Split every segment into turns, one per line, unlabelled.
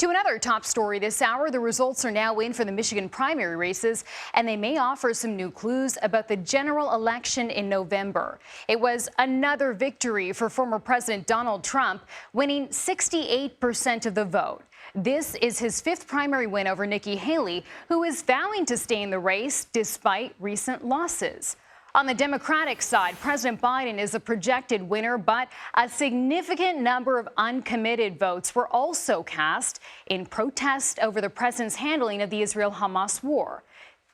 To another top story this hour, the results are now in for the Michigan primary races, and they may offer some new clues about the general election in November. It was another victory for former President Donald Trump, winning 68% of the vote. This is his fifth primary win over Nikki Haley, who is vowing to stay in the race despite recent losses. On the Democratic side, President Biden is a projected winner, but a significant number of uncommitted votes were also cast in protest over the president's handling of the Israel-Hamas war.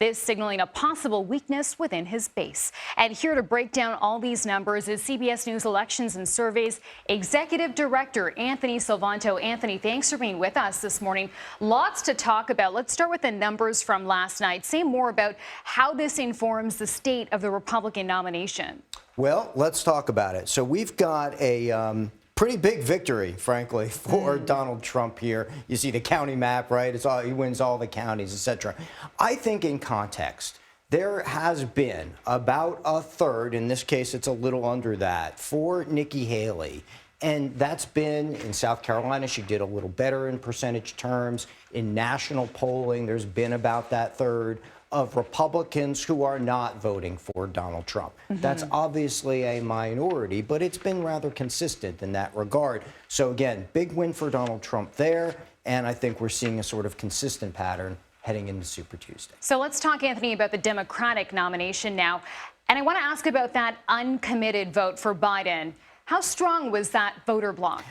This signaling a possible weakness within his base. And here to break down all these numbers is CBS News Elections and Surveys Executive Director Anthony Salvanto. Anthony, thanks for being with us this morning. Lots to talk about. Let's start with the numbers from last night. Say more about how this informs the state of the Republican nomination.
Well, let's talk about it. So we've got a pretty big victory, frankly, for Donald Trump here. You see the county map, right? He wins all the counties, etc. I think in context, there has been about a third, in this case it's a little under that, for Nikki Haley. And that's been in South Carolina. She did a little better in percentage terms. In national polling, there's been about that third of Republicans who are not voting for Donald Trump. That's obviously a minority, but it's been rather consistent in that regard. So again, big win for Donald Trump there, and I think we're seeing a sort of consistent pattern heading into Super Tuesday.
So let's talk, Anthony, about the Democratic nomination now. And I want to ask about that uncommitted vote for Biden. How strong was that voter bloc?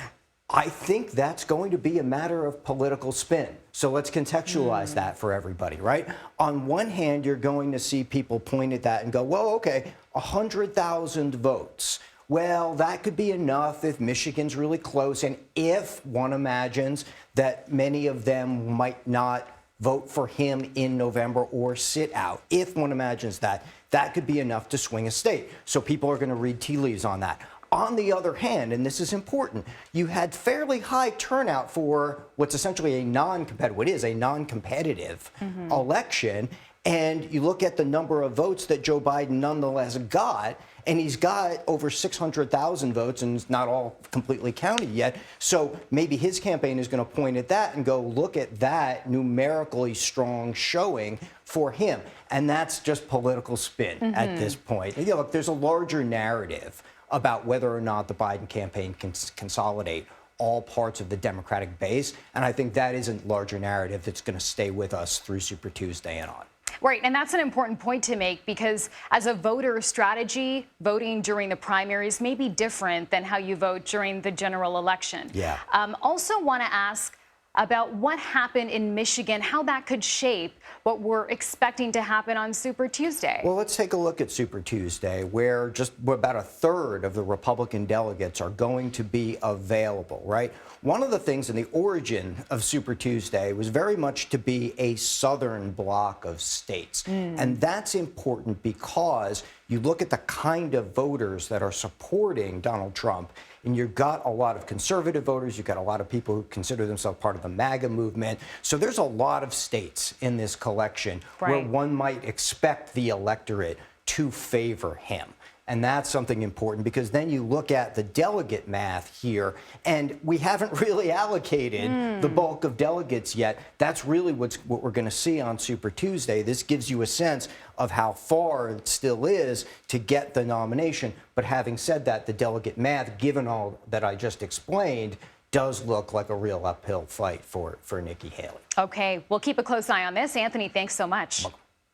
I think that's going to be a matter of political spin. So let's contextualize that for everybody, right? On one hand, you're going to see people point at that and go, well, okay, 100,000 votes. Well, that could be enough if Michigan's really close and if one imagines that many of them might not vote for him in November or sit out. If one imagines that, that could be enough to swing a state. So people are going to read tea leaves on that. On the other hand, and this is important, you had fairly high turnout for what's essentially a non-competitive election. And you look at the number of votes that Joe Biden nonetheless got, and he's got over 600,000 votes, and it's not all completely counted yet. So maybe his campaign is going to point at that and go, look at that numerically strong showing for him. And that's just political spin at this point. And, look, there's a larger narrative about whether or not the Biden campaign can consolidate all parts of the Democratic base. And I think that is a larger narrative that's going to stay with us through Super Tuesday and on.
Right, and that's an important point to make because as a voter strategy, voting during the primaries may be different than how you vote during the general election.
Yeah.
Also want to ask about what happened in Michigan, how that could shape what we're expecting to happen on Super Tuesday.
Well, let's take a look at Super Tuesday, where just about a third of the Republican delegates are going to be available, right? One of the things in the origin of Super Tuesday was very much to be a southern block of states. And that's important because you look at the kind of voters that are supporting Donald Trump, and you've got a lot of conservative voters, you've got a lot of people who consider themselves part of the MAGA movement. So there's a lot of states in this collection where one might expect the electorate to favor him. And that's something important because then you look at the delegate math here, and we haven't really allocated the bulk of delegates yet. That's really what we're going to see on Super Tuesday. This gives you a sense of how far it still is to get the nomination. But having said that, the delegate math, given all that I just explained, does look like a real uphill fight for Nikki Haley.
Okay, we'll keep a close eye on this. Anthony, thanks so much.